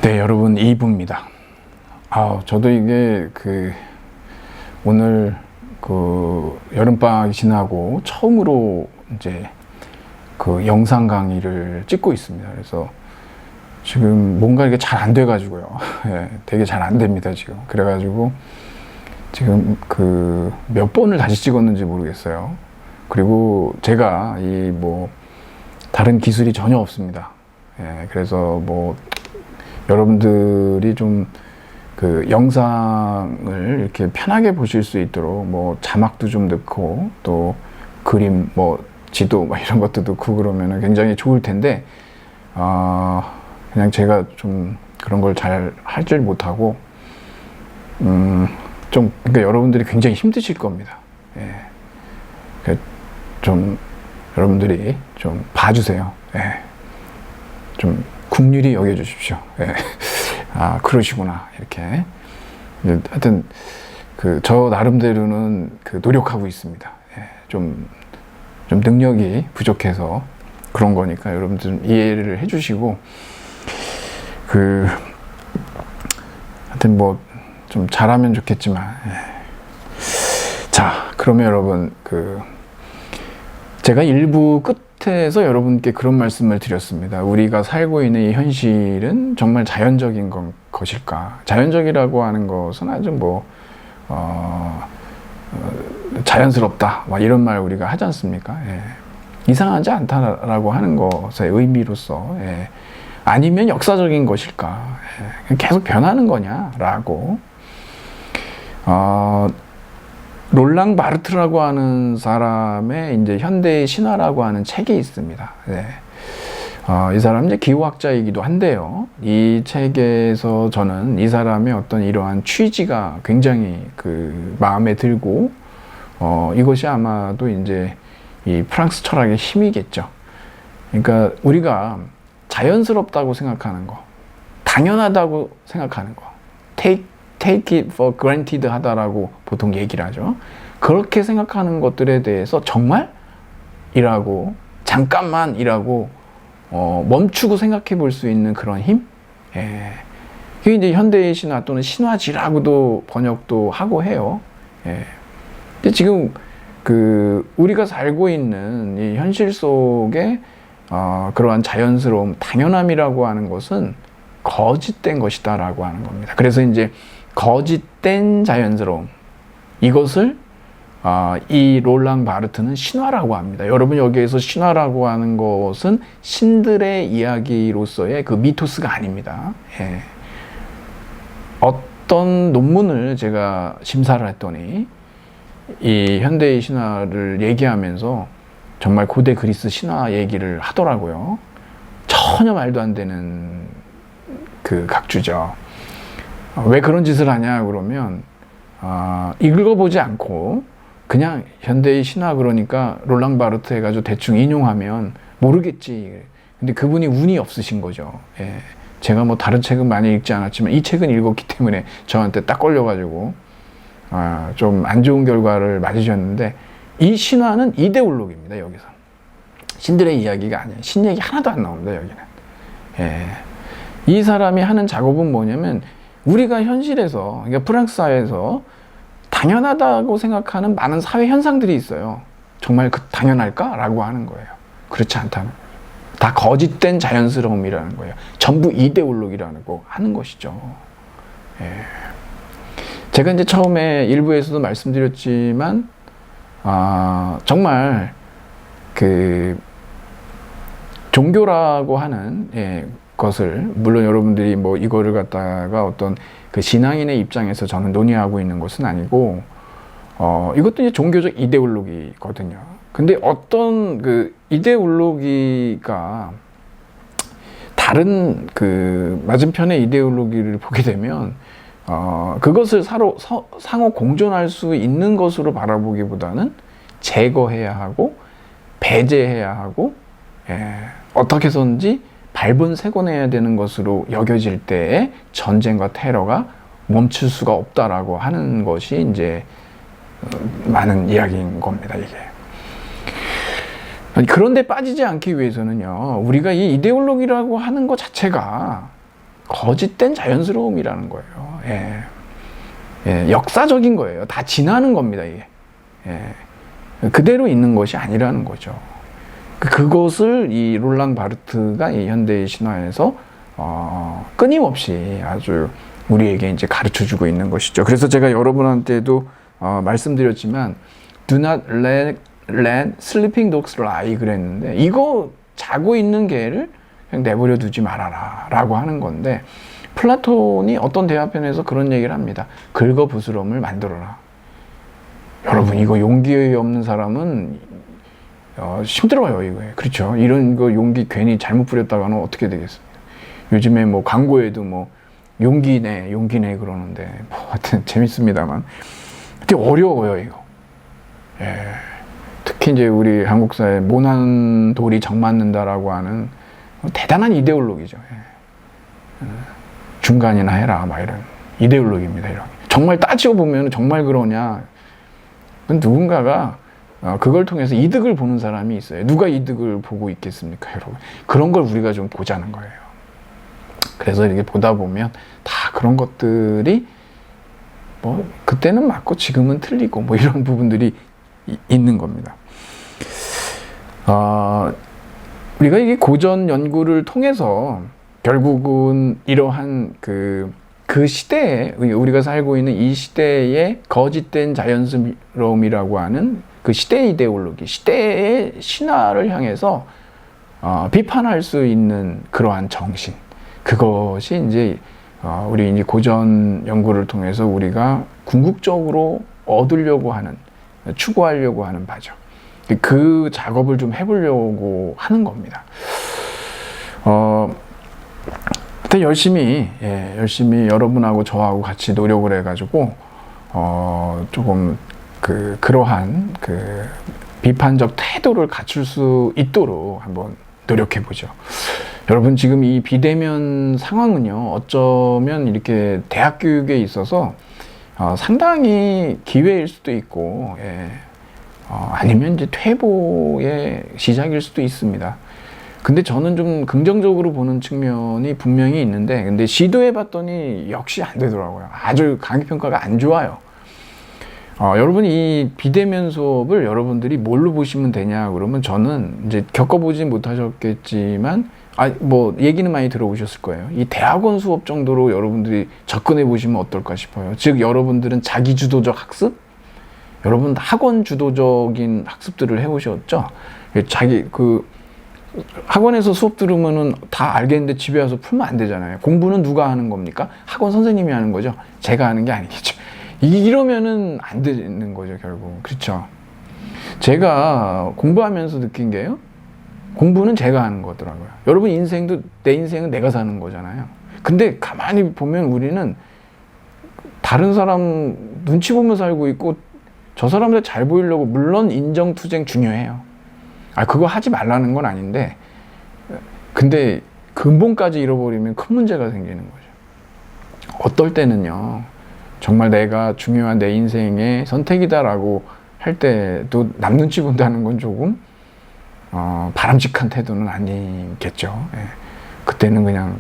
네, 여러분 2부입니다. 저도 이게 오늘 여름방학이 지나고 처음으로 이제 영상 강의를 찍고 있습니다. 그래서 지금 뭔가 이게 잘 안 돼가지고요. 예, 되게 잘 안 됩니다, 지금. 그래가지고 지금 몇 번을 다시 찍었는지 모르겠어요. 그리고 제가 다른 기술이 전혀 없습니다. 예, 그래서 여러분들이 좀 영상을 이렇게 편하게 보실 수 있도록 자막도 좀 넣고 또 그림 지도 이런 것도 넣고 그러면은 굉장히 좋을 텐데 그냥 제가 좀 그런 걸 잘 할 줄 못하고 그러니까 여러분들이 굉장히 힘드실 겁니다. 예. 좀 여러분들이 좀 봐주세요. 예. 좀 국률이 여겨주십시오. 예. 그러시구나 이렇게. 하여튼 저 나름대로는 노력하고 있습니다. 예. 좀 능력이 부족해서 그런 거니까 여러분들 좀 이해를 해주시고 하여튼 좀 잘하면 좋겠지만. 예. 자, 그러면 여러분 제가 일부 끝에서 여러분께 그런 말씀을 드렸습니다. 우리가 살고 있는 이 현실은 정말 자연적인 것일까? 자연적이라고 하는 것은 아주 자연스럽다 이런 말 우리가 하지 않습니까? 예. 이상하지 않다라고 하는 것의 의미로서, 예. 아니면 역사적인 것일까? 예. 계속 변하는 거냐라고. 롤랑 바르트라고 하는 사람의 이제 현대의 신화라고 하는 책이 있습니다. 네. 이 사람은 이제 기후학자이기도 한데요. 이 책에서 저는 이 사람의 어떤 이러한 취지가 굉장히 마음에 들고, 이것이 아마도 이제 이 프랑스 철학의 힘이겠죠. 그러니까 우리가 자연스럽다고 생각하는 거, 당연하다고 생각하는 거, take it for granted 하다라고 보통 얘기를 하죠. 그렇게 생각하는 것들에 대해서 정말? 이라고, 잠깐만 이라고 멈추고 생각해 볼 수 있는 그런 힘? 예. 그게 이제 현대의 신화 또는 신화지라고도 번역도 하고 해요. 예. 근데 지금 우리가 살고 있는 이 현실 속에 그러한 자연스러움, 당연함이라고 하는 것은 거짓된 것이다 라고 하는 겁니다. 그래서 이제 거짓된 자연스러움, 이것을 이 롤랑 바르트는 신화라고 합니다. 여러분, 여기에서 신화라고 하는 것은 신들의 이야기로서의 미토스가 아닙니다. 예. 어떤 논문을 제가 심사를 했더니 이 현대의 신화를 얘기하면서 정말 고대 그리스 신화 얘기를 하더라고요. 전혀 말도 안 되는 각주죠. 왜 그런 짓을 하냐 그러면 읽어보지 않고 그냥 현대의 신화 그러니까 롤랑 바르트 해가지고 대충 인용하면 모르겠지. 근데 그분이 운이 없으신 거죠. 예. 제가 다른 책은 많이 읽지 않았지만 이 책은 읽었기 때문에 저한테 딱 걸려가지고 좀 안 좋은 결과를 맞으셨는데, 이 신화는 이데올로기입니다. 여기서 신들의 이야기가 아니에요. 신 얘기 하나도 안 나옵니다. 여기는. 예. 이 사람이 하는 작업은 뭐냐면 우리가 현실에서, 그러니까 프랑스 사회에서 당연하다고 생각하는 많은 사회 현상들이 있어요. 정말 당연할까? 라고 하는 거예요. 그렇지 않다는 거예요. 다 거짓된 자연스러움이라는 거예요. 전부 이데올로기라는 거 하는 것이죠. 예. 제가 이제 처음에 일부에서도 말씀드렸지만 정말 종교라고 하는, 예, 것을, 물론 여러분들이 이거를 갖다가 어떤 신앙인의 입장에서 저는 논의하고 있는 것은 아니고, 이것도 이제 종교적 이데올로기거든요. 근데 어떤 이데올로기가 다른 맞은편의 이데올로기를 보게 되면, 그것을 상호 공존할 수 있는 것으로 바라보기보다는 제거해야 하고, 배제해야 하고, 예, 어떻게 해서든지 발본색원해야 되는 것으로 여겨질 때에 전쟁과 테러가 멈출 수가 없다라고 하는 것이 이제 많은 이야기인 겁니다, 이게. 그런데 빠지지 않기 위해서는요, 우리가 이 이데올로기라고 하는 것 자체가 거짓된 자연스러움이라는 거예요. 예. 예, 역사적인 거예요. 다 지나는 겁니다, 이게. 예. 그대로 있는 것이 아니라는 거죠. 그것을 이 롤랑 바르트가 이 현대의 신화에서 끊임없이 아주 우리에게 이제 가르쳐 주고 있는 것이죠. 그래서 제가 여러분한테도 말씀드렸지만 Do not let sleeping dogs lie 그랬는데 이거 자고 있는 개를 그냥 내버려 두지 말아라 라고 하는 건데 플라톤이 어떤 대화편에서 그런 얘기를 합니다. 긁어부스럼을 만들어라. 여러분 이거 용기 없는 사람은 힘들어요 이거에. 그렇죠. 이런 거 용기 괜히 잘못 부렸다가는 어떻게 되겠습니까? 요즘에 뭐 광고에도 뭐 용기내 그러는데 뭐 하여튼 재밌습니다만 되게 어려워요 이거. 예. 특히 이제 우리 한국 사회 모난 돌이 정 맞는다라고 하는 대단한 이데올로기죠. 예. 중간이나 해라 막 이런 이데올로기입니다. 이런. 정말 따지고 보면 정말 그러냐? 누군가가 그걸 통해서 이득을 보는 사람이 있어요. 누가 이득을 보고 있겠습니까, 여러분? 그런 걸 우리가 좀 보자는 거예요. 그래서 이렇게 보다 보면 다 그런 것들이 뭐 그때는 맞고 지금은 틀리고 뭐 이런 부분들이 있는 겁니다. 우리가 이게 고전 연구를 통해서 결국은 이러한 그 시대에 우리가 살고 있는 이 시대의 거짓된 자연스러움이라고 하는 그 시대의 이데올로기, 시대의 신화를 향해서 비판할 수 있는 그러한 정신, 그것이 이제 우리 이제 고전 연구를 통해서 우리가 궁극적으로 얻으려고 하는, 추구하려고 하는 바죠. 그 작업을 좀 해보려고 하는 겁니다. 열심히 여러분하고 저하고 같이 노력을 해가지고 조금 그러한 비판적 태도를 갖출 수 있도록 한번 노력해 보죠. 여러분 지금 이 비대면 상황은요 어쩌면 이렇게 대학 교육에 있어서 상당히 기회일 수도 있고 아니면 이제 퇴보의 시작일 수도 있습니다. 근데 저는 좀 긍정적으로 보는 측면이 분명히 있는데 근데 시도해 봤더니 역시 안 되더라고요. 아주 강의 평가가 안 좋아요. 여러분이 이 비대면 수업을 여러분들이 뭘로 보시면 되냐 그러면 저는 이제 겪어보지 못하셨겠지만 뭐 얘기는 많이 들어보셨을 거예요. 이 대학원 수업 정도로 여러분들이 접근해 보시면 어떨까 싶어요. 즉 여러분들은 자기 주도적 학습, 여러분 학원 주도적인 학습들을 해보셨죠? 자기 학원에서 수업 들으면은 다 알겠는데 집에 와서 풀면 안 되잖아요. 공부는 누가 하는 겁니까? 학원 선생님이 하는 거죠. 제가 하는 게 아니겠죠. 이러면은 안 되는 거죠, 결국. 그렇죠. 제가 공부하면서 느낀 게요. 공부는 제가 하는 거더라고요. 여러분 인생도 내 인생은 내가 사는 거잖아요. 근데 가만히 보면 우리는 다른 사람 눈치 보며 살고 있고 저 사람들 잘 보이려고 물론 인정투쟁 중요해요. 그거 하지 말라는 건 아닌데 근데 근본까지 잃어버리면 큰 문제가 생기는 거죠. 어떨 때는요. 정말 내가 중요한 내 인생의 선택이다라고 할 때도 남 눈치 본다는 건 조금 바람직한 태도는 아니겠죠. 그때는 그냥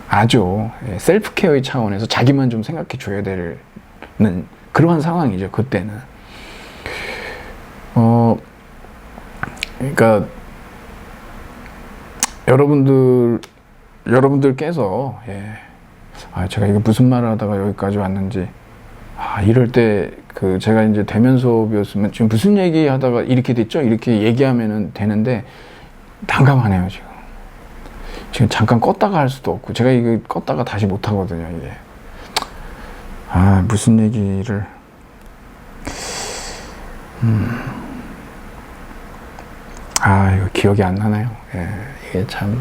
아주 셀프 케어의 차원에서 자기만 좀 생각해 줘야 되는 그러한 상황이죠. 그때는. 그러니까 여러분들께서 제가 이거 무슨 말을 하다가 여기까지 왔는지 이럴 때 제가 이제 대면 수업이었으면 지금 무슨 얘기 하다가 이렇게 됐죠? 이렇게 얘기하면은 되는데 난감하네요 지금 잠깐 껐다가 할 수도 없고 제가 이거 껐다가 다시 못 하거든요 이게. 무슨 얘기를 이거 기억이 안 나네요. 이게 참.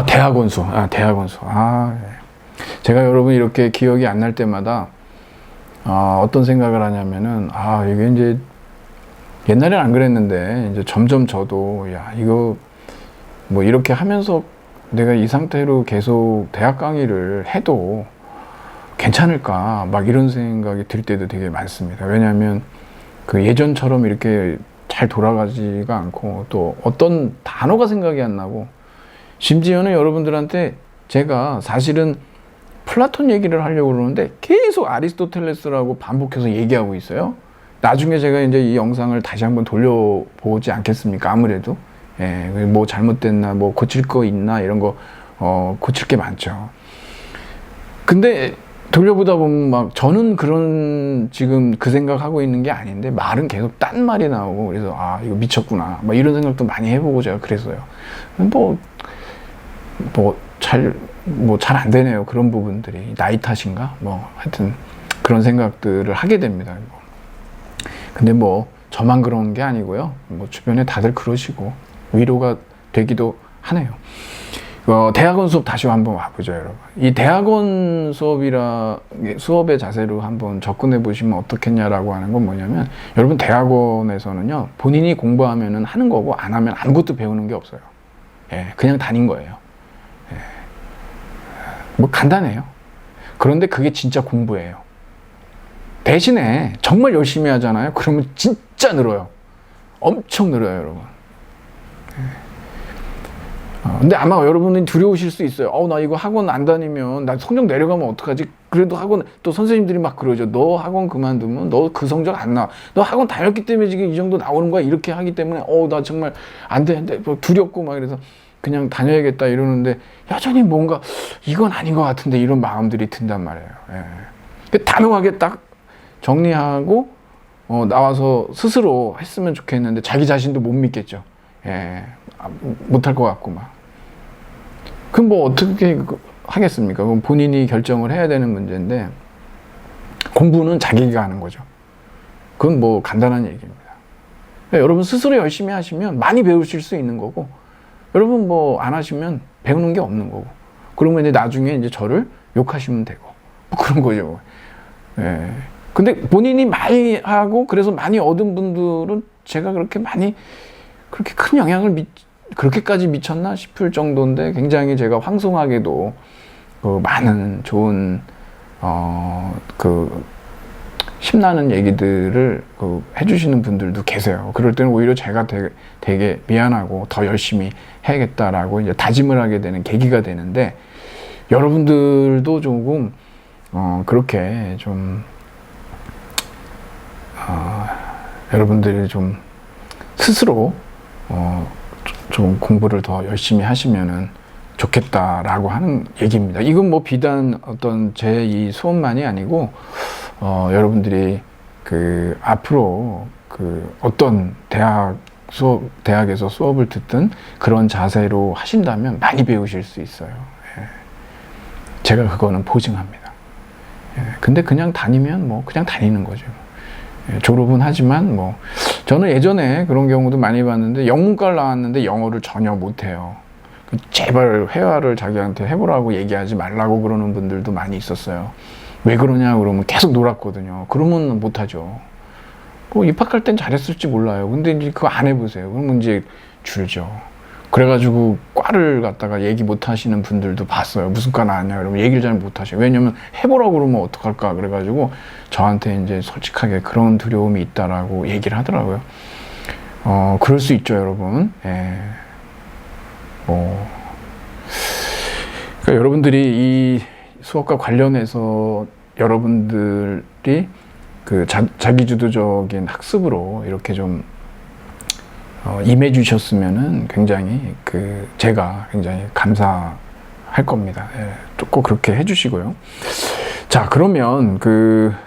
대학원수. 제가 여러분 이렇게 기억이 안 날 때마다, 어떤 생각을 하냐면은, 이게 이제, 옛날엔 안 그랬는데, 이제 점점 저도, 이거, 뭐 이렇게 하면서 내가 이 상태로 계속 대학 강의를 해도 괜찮을까, 막 이런 생각이 들 때도 되게 많습니다. 왜냐하면, 예전처럼 이렇게 잘 돌아가지가 않고 또 어떤 단어가 생각이 안 나고 심지어는 여러분들한테 제가 사실은 플라톤 얘기를 하려고 그러는데 계속 아리스토텔레스라고 반복해서 얘기하고 있어요. 나중에 제가 이제 이 영상을 다시 한번 돌려보지 않겠습니까? 아무래도. 예, 뭐 잘못됐나, 뭐 고칠 거 있나, 이런 거, 고칠 게 많죠. 근데 돌려보다 보면 막 저는 그런 지금 그 생각하고 있는 게 아닌데 말은 계속 딴 말이 나오고 그래서 아, 이거 미쳤구나. 막 이런 생각도 많이 해보고 제가 그랬어요. 잘 안 되네요. 그런 부분들이. 나이 탓인가? 뭐, 하여튼, 그런 생각들을 하게 됩니다. 근데 뭐, 저만 그런 게 아니고요. 뭐, 주변에 다들 그러시고, 위로가 되기도 하네요. 대학원 수업 다시 한번 와보죠, 여러분. 이 대학원 수업의 자세로 한번 접근해 보시면 어떻겠냐라고 하는 건 뭐냐면, 여러분, 대학원에서는요, 본인이 공부하면은 하는 거고, 안 하면 아무것도 배우는 게 없어요. 예, 그냥 다닌 거예요. 뭐 간단해요. 그런데 그게 진짜 공부예요. 대신에 정말 열심히 하잖아요. 그러면 진짜 늘어요. 엄청 늘어요, 여러분. 근데 아마 여러분은 두려우실 수 있어요. 나 이거 학원 안 다니면 나 성적 내려가면 어떡하지? 그래도 학원 또 선생님들이 막 그러죠. 너 학원 그만두면 너 그 성적 안 나와. 너 학원 다녔기 때문에 지금 이 정도 나오는 거야. 이렇게 하기 때문에 나 정말 안 돼. 뭐 두렵고 막 이래서 그냥 다녀야겠다 이러는데 여전히 뭔가 이건 아닌 것 같은데 이런 마음들이 든단 말이에요. 예. 단호하게 딱 정리하고 나와서 스스로 했으면 좋겠는데 자기 자신도 못 믿겠죠. 예. 못할 것 같고 막. 그럼 뭐 어떻게 하겠습니까? 그럼 본인이 결정을 해야 되는 문제인데 공부는 자기가 하는 거죠. 그건 뭐 간단한 얘기입니다. 그러니까 여러분 스스로 열심히 하시면 많이 배우실 수 있는 거고 여러분 뭐 안 하시면 배우는 게 없는 거고 그러면 이제 나중에 이제 저를 욕하시면 되고 뭐 그런 거죠. 예. 근데 본인이 많이 하고 그래서 많이 얻은 분들은 제가 그렇게 큰 영향을 그렇게까지 미쳤나 싶을 정도인데 굉장히 제가 황송하게도 많은 좋은 힘나는 얘기들을 해주시는 분들도 계세요. 그럴 때는 오히려 제가 되게 미안하고 더 열심히 해야겠다라고 이제 다짐을 하게 되는 계기가 되는데 여러분들도 조금 그렇게 좀 여러분들이 좀 스스로 좀 공부를 더 열심히 하시면은 좋겠다라고 하는 얘기입니다. 이건 뭐 비단 어떤 제 이 수업만이 아니고 여러분들이 앞으로 어떤 대학에서 수업을 듣든 그런 자세로 하신다면 많이 배우실 수 있어요. 예. 제가 그거는 보증합니다. 예. 근데 그냥 다니면 뭐 그냥 다니는 거죠. 예. 졸업은 하지만 뭐 저는 예전에 그런 경우도 많이 봤는데 영문과를 나왔는데 영어를 전혀 못해요. 제발 회화를 자기한테 해보라고 얘기하지 말라고 그러는 분들도 많이 있었어요. 왜 그러냐 그러면 계속 놀았거든요. 그러면 못하죠. 뭐 입학할 땐 잘했을지 몰라요. 근데 이제 그거 안 해보세요. 그러면 이제 줄죠. 그래가지고 과를 갖다가 얘기 못 하시는 분들도 봤어요. 무슨 과 나왔냐 그러면 얘기를 잘 못 하셔요. 왜냐면 해보라고 그러면 어떡할까 그래가지고 저한테 이제 솔직하게 그런 두려움이 있다라고 얘기를 하더라고요. 그럴 수 있죠, 여러분. 예. 그러니까 여러분들이 이 수업과 관련해서 여러분들이 자기주도적인 학습으로 이렇게 좀 임해 주셨으면은 굉장히 제가 굉장히 감사할 겁니다. 예, 꼭 그렇게 해주시고요. 자, 그러면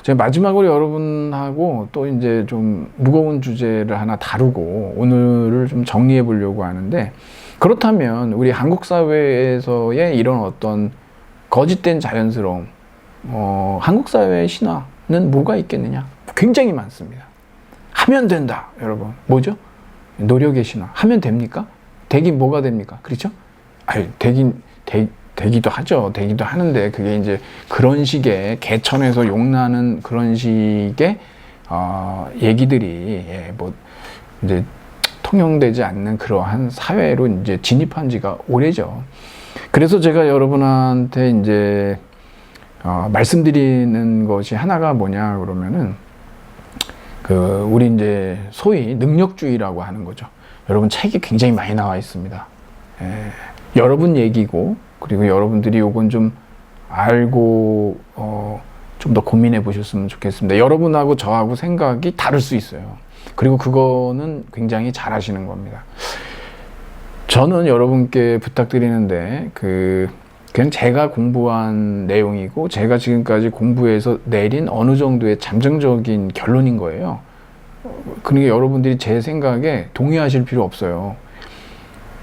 제가 마지막으로 여러분하고 또 이제 좀 무거운 주제를 하나 다루고 오늘을 좀 정리해 보려고 하는데 그렇다면 우리 한국 사회에서의 이런 어떤 거짓된 자연스러움, 한국 사회의 신화는 뭐가 있겠느냐? 굉장히 많습니다. 하면 된다, 여러분. 뭐죠? 노력의 신화. 하면 됩니까? 되긴 뭐가 됩니까? 그렇죠? 되기도 하죠. 되기도 하는데 그게 이제 그런 식의 개천에서 용나는 그런 식의 얘기들이 이제 통용되지 않는 그러한 사회로 이제 진입한 지가 오래죠. 그래서 제가 여러분한테 이제 말씀드리는 것이 하나가 뭐냐 그러면은 우리 이제 소위 능력주의라고 하는 거죠. 여러분 책이 굉장히 많이 나와 있습니다. 여러분 얘기고 그리고 여러분들이 요건 좀 알고 좀 더 고민해 보셨으면 좋겠습니다. 여러분하고 저하고 생각이 다를 수 있어요. 그리고 그거는 굉장히 잘 하시는 겁니다. 저는 여러분께 부탁드리는데 그냥 제가 공부한 내용이고 제가 지금까지 공부해서 내린 어느 정도의 잠정적인 결론인 거예요. 그러니까 여러분들이 제 생각에 동의하실 필요 없어요.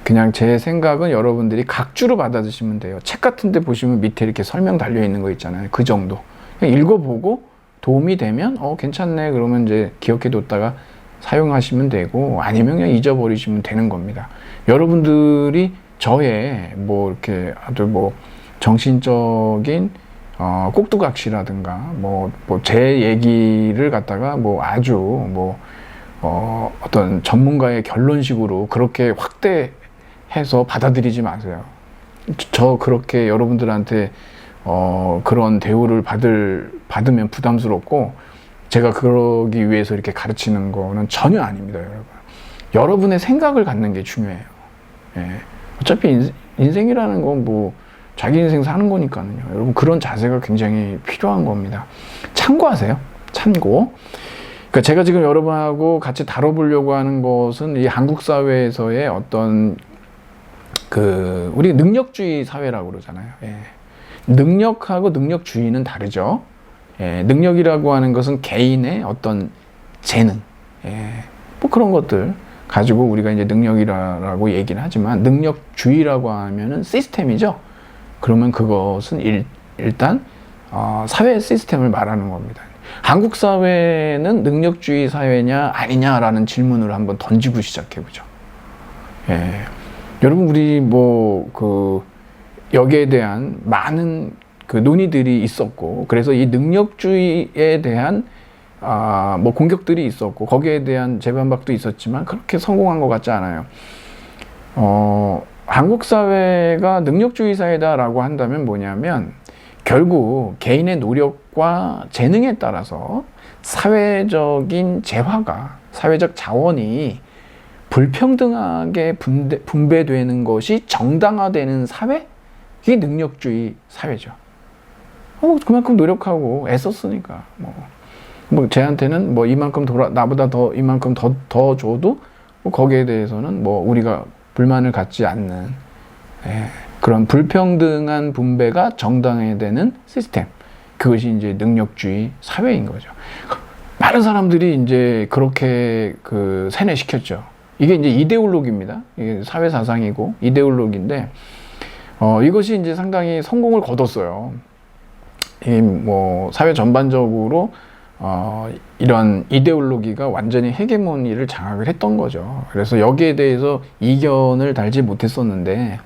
그냥 제 생각은 여러분들이 각주로 받아드시면 돼요. 책 같은 데 보시면 밑에 이렇게 설명 달려 있는 거 있잖아요. 그 정도. 그냥 읽어보고 도움이 되면 괜찮네 그러면 이제 기억해 뒀다가 사용하시면 되고 아니면 그냥 잊어버리시면 되는 겁니다. 여러분들이 저의 뭐 이렇게 아주 뭐 정신적인 꼭두각시라든가 뭐 제 얘기를 갖다가 뭐 아주 뭐 어떤 전문가의 결론식으로 그렇게 확대해서 받아들이지 마세요. 저 그렇게 여러분들한테 그런 대우를 받으면 부담스럽고 제가 그러기 위해서 이렇게 가르치는 거는 전혀 아닙니다, 여러분. 여러분의 생각을 갖는 게 중요해요. 예. 어차피 인생이라는 건 뭐 자기 인생 사는 거니까요. 여러분 그런 자세가 굉장히 필요한 겁니다. 참고하세요. 참고. 그러니까 제가 지금 여러분하고 같이 다뤄보려고 하는 것은 이 한국 사회에서의 어떤 우리 능력주의 사회라고 그러잖아요. 예. 능력하고 능력주의는 다르죠. 예. 능력이라고 하는 것은 개인의 어떤 재능, 뭐 그런 것들 가지고 우리가 이제 능력이라고 얘기를 하지만 능력주의라고 하면은 시스템이죠. 그러면 그것은 일단 사회 시스템을 말하는 겁니다. 한국 사회는 능력주의 사회냐 아니냐라는 질문을 한번 던지고 시작해보죠. 예. 여러분 우리 여기에 대한 많은 논의들이 있었고 그래서 이 능력주의에 대한 공격들이 있었고 거기에 대한 재반박도 있었지만 그렇게 성공한 것 같지 않아요. 한국 사회가 능력주의 사회다라고 한다면 뭐냐면 결국 개인의 노력과 재능에 따라서 사회적인 재화가 사회적 자원이 불평등하게 분배되는 것이 정당화되는 사회? 이게 능력주의 사회죠. 그만큼 노력하고 애썼으니까 쟤한테는 이만큼 나보다 이만큼 더 줘도 거기에 대해서는 우리가 불만을 갖지 않는 그런 불평등한 분배가 정당화되는 시스템. 그것이 이제 능력주의 사회인 거죠. 많은 사람들이 이제 그렇게 세뇌시켰죠. 이게 이제 이데올로기입니다. 이게 사회 사상이고 이데올로기인데 이것이 이제 상당히 성공을 거뒀어요. 사회 전반적으로 이런 이데올로기가 완전히 헤게모니를 장악을 했던 거죠. 그래서 여기에 대해서 이견을 달지 못했었는데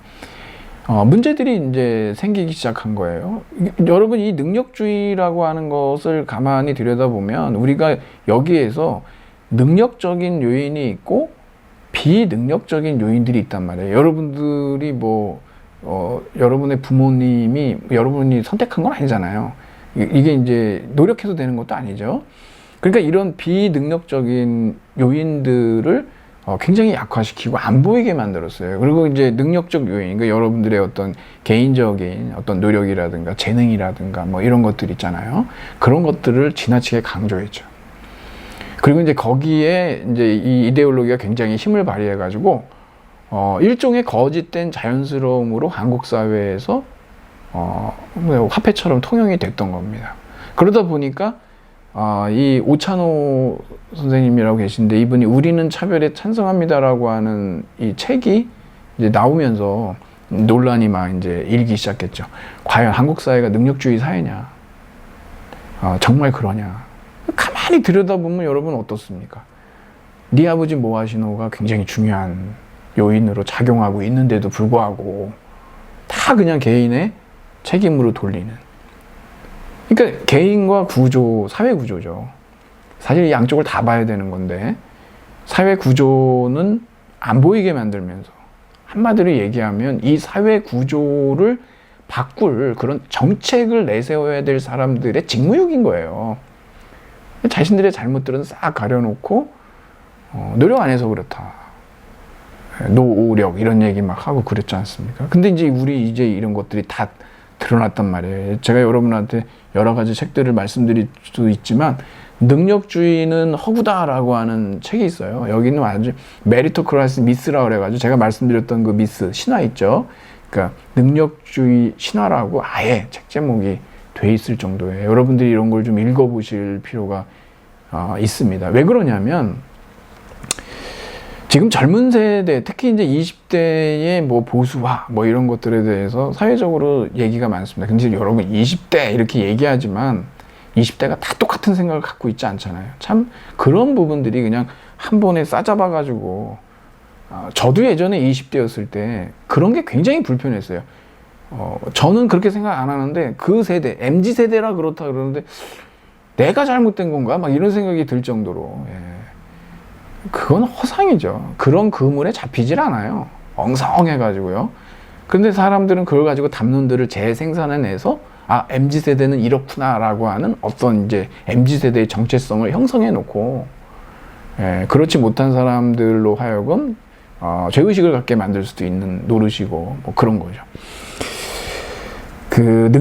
문제들이 이제 생기기 시작한 거예요. 여러분 이 능력주의라고 하는 것을 가만히 들여다보면 우리가 여기에서 능력적인 요인이 있고 비능력적인 요인들이 있단 말이에요. 여러분들이 여러분의 부모님이 여러분이 선택한 건 아니잖아요. 이게 이제 노력해서 되는 것도 아니죠. 그러니까 이런 비능력적인 요인들을 굉장히 약화시키고 안 보이게 만들었어요. 그리고 이제 능력적 요인, 그러니까 여러분들의 어떤 개인적인 어떤 노력이라든가 재능이라든가 이런 것들 있잖아요. 그런 것들을 지나치게 강조했죠. 그리고 이제 거기에 이제 이 이데올로기가 굉장히 힘을 발휘해가지고 일종의 거짓된 자연스러움으로 한국 사회에서 화폐처럼 통용이 됐던 겁니다. 그러다 보니까 이 오찬호 선생님이라고 계신데 이분이 우리는 차별에 찬성합니다라고 하는 이 책이 이제 나오면서 논란이 막 이제 일기 시작했죠. 과연 한국 사회가 능력주의 사회냐? 정말 그러냐? 가만히 들여다보면 여러분 어떻습니까? 네 아버지 모아시노가 굉장히 중요한 요인으로 작용하고 있는데도 불구하고 다 그냥 개인의 책임으로 돌리는. 그러니까 개인과 구조, 사회 구조죠. 사실 양쪽을 다 봐야 되는 건데 사회 구조는 안 보이게 만들면서 한마디로 얘기하면 이 사회 구조를 바꿀 그런 정책을 내세워야 될 사람들의 직무유기인 거예요. 자신들의 잘못들은 싹 가려놓고 노력 안 해서 그렇다. 노력 이런 얘기 막 하고 그랬지 않습니까? 근데 이제 우리 이제 이런 것들이 다 드러났단 말이에요. 제가 여러분한테 여러 가지 책들을 말씀드릴 수도 있지만 능력주의는 허구다라고 하는 책이 있어요. 여기는 아주 메리토크라시 미스라고 그래가지고 제가 말씀드렸던 그 미스 신화 있죠. 그러니까 능력주의 신화라고 아예 책 제목이 돼 있을 정도예요. 여러분들이 이런 걸 좀 읽어보실 필요가 있습니다. 왜 그러냐면 지금 젊은 세대, 특히 이제 20대의 뭐 보수화, 뭐 이런 것들에 대해서 사회적으로 얘기가 많습니다. 근데 여러분 20대 이렇게 얘기하지만 20대가 다 똑같은 생각을 갖고 있지 않잖아요. 참 그런 부분들이 그냥 한 번에 싸잡아가지고 저도 예전에 20대였을 때 그런 게 굉장히 불편했어요. 저는 그렇게 생각 안 하는데 그 세대, MZ세대라 그렇다 그러는데 내가 잘못된 건가? 막 이런 생각이 들 정도로. 예. 그건 허상이죠. 그런 그물에 잡히질 않아요. 엉성해가지고요. 근데 사람들은 그걸 가지고 담론들을 재생산해내서 MZ세대는 이렇구나라고 하는 어떤 이제 MZ세대의 정체성을 형성해놓고, 그렇지 못한 사람들로 하여금, 죄의식을 갖게 만들 수도 있는 노릇이고, 뭐 그런 거죠. 그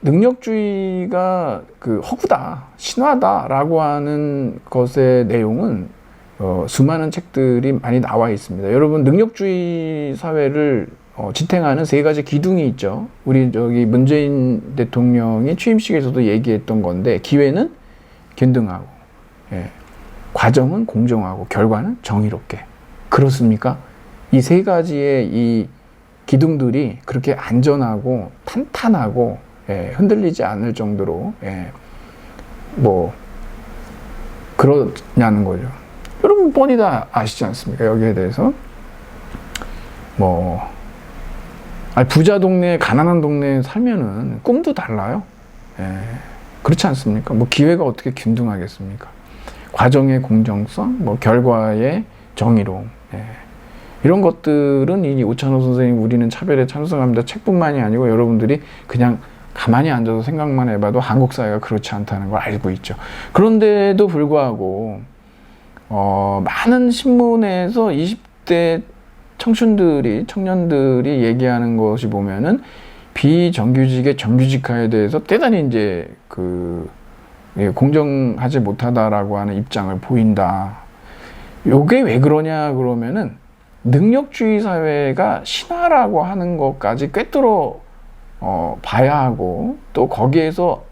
능력주의가 그 허구다, 신화다라고 하는 것의 내용은 수많은 책들이 많이 나와 있습니다. 여러분 능력주의 사회를 지탱하는 세 가지 기둥이 있죠. 우리 저기 문재인 대통령이 취임식에서도 얘기했던 건데 기회는 균등하고, 과정은 공정하고, 결과는 정의롭게. 그렇습니까? 이 세 가지의 이 기둥들이 그렇게 안전하고 탄탄하고 흔들리지 않을 정도로 뭐 그러냐는 거죠. 여러분 뻔히 다 아시지 않습니까? 여기에 대해서 뭐 부자 동네, 가난한 동네에 살면은 꿈도 달라요. 그렇지 않습니까? 뭐 기회가 어떻게 균등하겠습니까? 과정의 공정성, 뭐 결과의 정의로움. 이런 것들은 이 오찬호 선생님 우리는 차별에 찬성합니다 책뿐만이 아니고 여러분들이 그냥 가만히 앉아서 생각만 해봐도 한국 사회가 그렇지 않다는 걸 알고 있죠. 그런데도 불구하고 많은 신문에서 20대 청년들이 얘기하는 것이 보면은 비정규직의 정규직화에 대해서 대단히 이제 공정하지 못하다라고 하는 입장을 보인다. 요게 왜 그러냐 그러면은 능력주의 사회가 신화라고 하는 것까지 꿰뚫어 봐야 하고 또 거기에서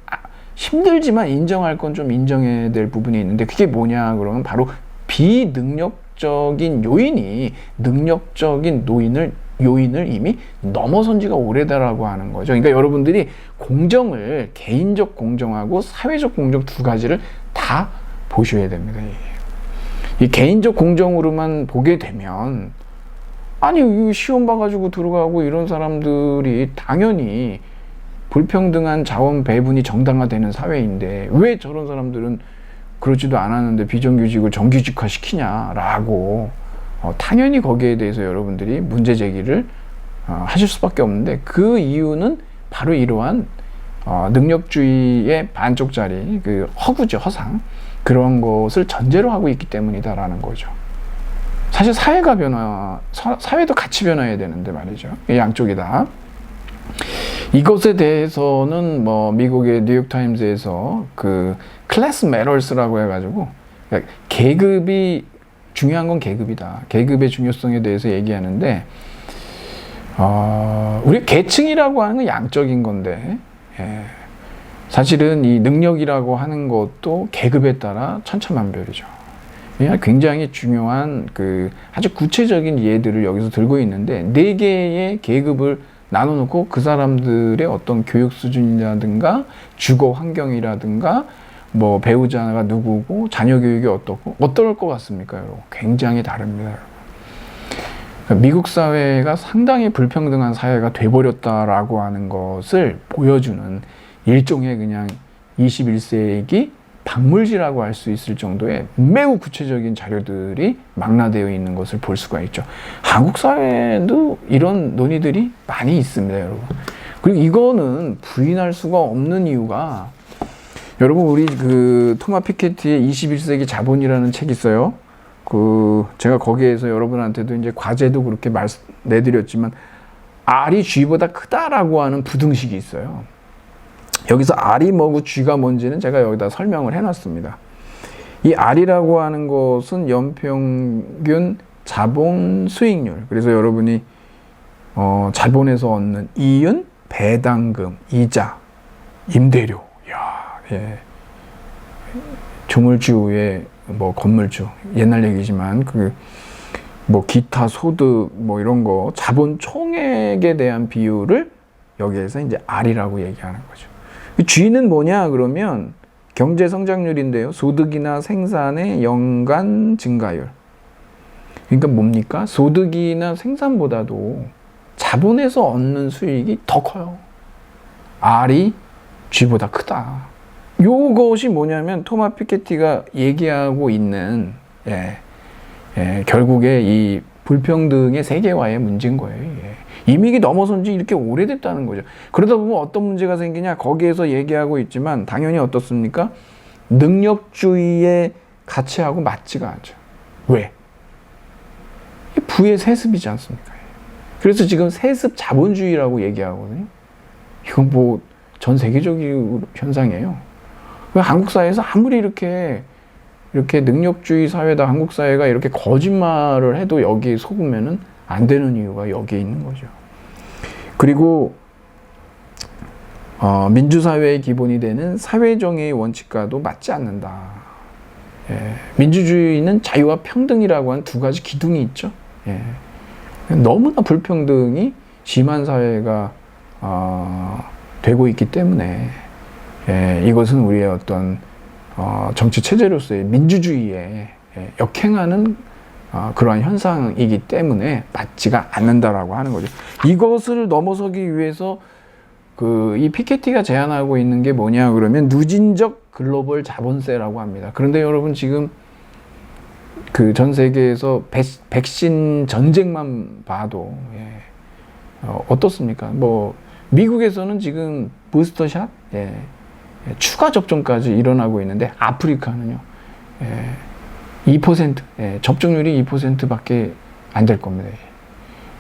힘들지만 인정할 건 좀 인정해야 될 부분이 있는데 그게 뭐냐 그러면 바로 비능력적인 요인이 능력적인 요인을 이미 넘어선 지가 오래다라고 하는 거죠. 그러니까 여러분들이 공정을 개인적 공정하고 사회적 공정 두 가지를 다 보셔야 됩니다. 이 개인적 공정으로만 보게 되면 아니 시험 봐가지고 들어가고 이런 사람들이 당연히 불평등한 자원 배분이 정당화되는 사회인데 왜 저런 사람들은 그러지도 않았는데 비정규직을 정규직화 시키냐라고 당연히 거기에 대해서 여러분들이 문제 제기를 하실 수밖에 없는데 그 이유는 바로 이러한 능력주의의 반쪽짜리 그 허구죠, 허상. 그런 것을 전제로 하고 있기 때문이다라는 거죠. 사실 사회도 같이 변화해야 되는데 말이죠. 양쪽이 다. 이것에 대해서는 뭐 미국의 뉴욕타임즈에서 그 클래스 매너스라고 해가지고 그러니까 계급이 중요한 건 계급이다. 계급의 중요성에 대해서 얘기하는데 우리 계층이라고 하는 건 양적인 건데 사실은 이 능력이라고 하는 것도 계급에 따라 천차만별이죠. 굉장히 중요한 아주 구체적인 예들을 여기서 들고 있는데 4개의 계급을 나눠놓고 그 사람들의 어떤 교육 수준이라든가 주거 환경이라든가 뭐 배우자가 누구고 자녀 교육이 어떨 것 같습니까, 여러분? 굉장히 다릅니다. 미국 사회가 상당히 불평등한 사회가 돼버렸다라고 하는 것을 보여주는 일종의 그냥 21세기 박물지라고 할 수 있을 정도의 매우 구체적인 자료들이 망라되어 있는 것을 볼 수가 있죠. 한국 사회도 이런 논의들이 많이 있습니다, 여러분. 그리고 이거는 부인할 수가 없는 이유가 여러분 우리 토마 피케티의 21세기 자본이라는 책이 있어요. 제가 거기에서 여러분한테도 이제 과제도 그렇게 내드렸지만, R이 G보다 크다라고 하는 부등식이 있어요. 여기서 R이 뭐고 G가 뭔지는 제가 여기다 설명을 해놨습니다. 이 R이라고 하는 것은 연평균 자본 수익률. 그래서 여러분이 자본에서 얻는 이윤, 배당금, 이자, 임대료. 야, 예. 조물주의 뭐 건물주, 옛날 얘기지만 뭐 기타 소득 뭐 이런 거 자본 총액에 대한 비율을 여기에서 이제 R이라고 얘기하는 거죠. G는 뭐냐 그러면 경제 성장률인데요. 소득이나 생산의 연간 증가율. 그러니까 뭡니까? 소득이나 생산보다도 자본에서 얻는 수익이 더 커요. R이 G보다 크다. 요것이 뭐냐면 토마 피케티가 얘기하고 있는 결국에 이 불평등의 세계화의 문제인 거예요. 이미 이게 넘어선 지 이렇게 오래됐다는 거죠. 그러다 보면 어떤 문제가 생기냐? 거기에서 얘기하고 있지만 당연히 어떻습니까? 능력주의의 가치하고 맞지가 않죠. 왜? 부의 세습이지 않습니까? 그래서 지금 세습 자본주의라고 얘기하거든요. 이건 뭐 전 세계적인 현상이에요. 한국 사회에서 아무리 이렇게 능력주의 사회다, 한국 사회가 이렇게 거짓말을 해도 여기에 속으면은 안 되는 이유가 여기에 있는 거죠. 그리고 민주사회의 기본이 되는 사회정의의 원칙과도 맞지 않는다. 민주주의는 자유와 평등이라고 하는 두 가지 기둥이 있죠. 너무나 불평등이 심한 사회가 되고 있기 때문에 이것은 우리의 어떤 정치 체제로서의 민주주의에 역행하는 그러한 현상이기 때문에 맞지가 않는다라고 하는 거죠. 이것을 넘어서기 위해서 이 피케티가 제안하고 있는 게 뭐냐 그러면 누진적 글로벌 자본세라고 합니다. 그런데 여러분 지금 전 세계에서 백신 전쟁만 봐도 어떻습니까? 뭐 미국에서는 지금 부스터샷 추가 접종까지 일어나고 있는데 아프리카는요 2% 접종률이 2%밖에 안 될 겁니다.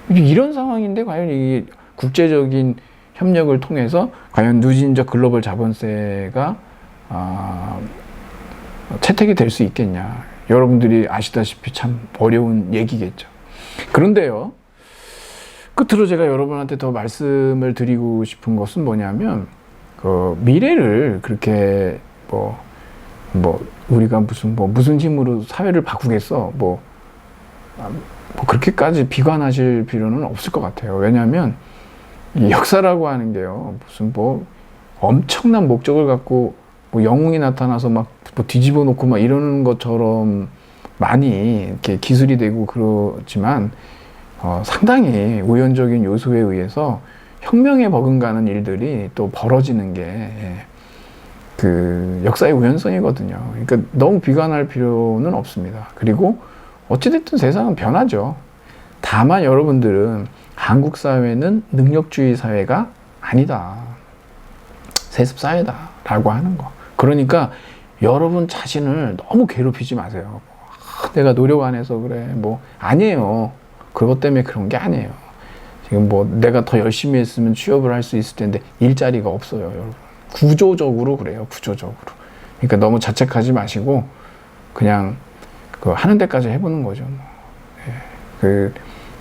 이런 상황인데 과연 이 국제적인 협력을 통해서 과연 누진적 글로벌 자본세가 채택이 될 수 있겠냐? 여러분들이 아시다시피 참 어려운 얘기겠죠. 그런데요, 끝으로 제가 여러분한테 더 말씀을 드리고 싶은 것은 뭐냐면 미래를 그렇게 우리가 무슨 힘으로 사회를 바꾸겠어 그렇게까지 비관하실 필요는 없을 것 같아요. 왜냐하면 이 역사라고 하는 게요 무슨 엄청난 목적을 갖고 영웅이 나타나서 뒤집어 놓고 이러는 것처럼 많이 이렇게 기술이 되고 그렇지만 상당히 우연적인 요소에 의해서 혁명에 버금가는 일들이 또 벌어지는 게 역사의 우연성이거든요. 그러니까 너무 비관할 필요는 없습니다. 그리고 어찌됐든 세상은 변하죠. 다만 여러분들은 한국 사회는 능력주의 사회가 아니다. 세습 사회다. 라고 하는 거. 그러니까 여러분 자신을 너무 괴롭히지 마세요. 내가 노력 안 해서 그래. 아니에요. 그것 때문에 그런 게 아니에요. 지금 내가 더 열심히 했으면 취업을 할 수 있을 텐데 일자리가 없어요, 여러분. 구조적으로 그래요, 구조적으로. 그러니까 너무 자책하지 마시고 그냥 하는 데까지 해보는 거죠.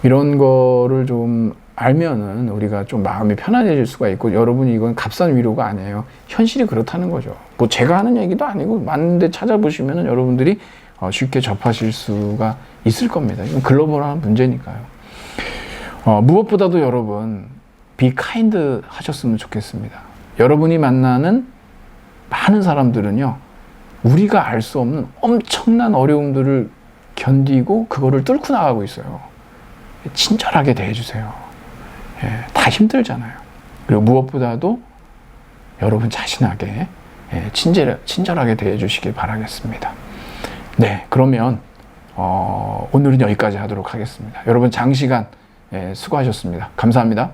이런 거를 좀 알면은 우리가 좀 마음이 편안해질 수가 있고, 여러분이 이건 값싼 위로가 아니에요. 현실이 그렇다는 거죠. 제가 하는 얘기도 아니고 맞는데 찾아보시면은 여러분들이 쉽게 접하실 수가 있을 겁니다. 이건 글로벌한 문제니까요. 무엇보다도 여러분 be kind 하셨으면 좋겠습니다. 여러분이 만나는 많은 사람들은요 우리가 알 수 없는 엄청난 어려움들을 견디고 그거를 뚫고 나가고 있어요. 친절하게 대해주세요. 다 힘들잖아요. 그리고 무엇보다도 여러분 자신에게 친절하게 대해주시길 바라겠습니다. 네, 그러면 오늘은 여기까지 하도록 하겠습니다. 여러분 장시간 수고하셨습니다. 감사합니다.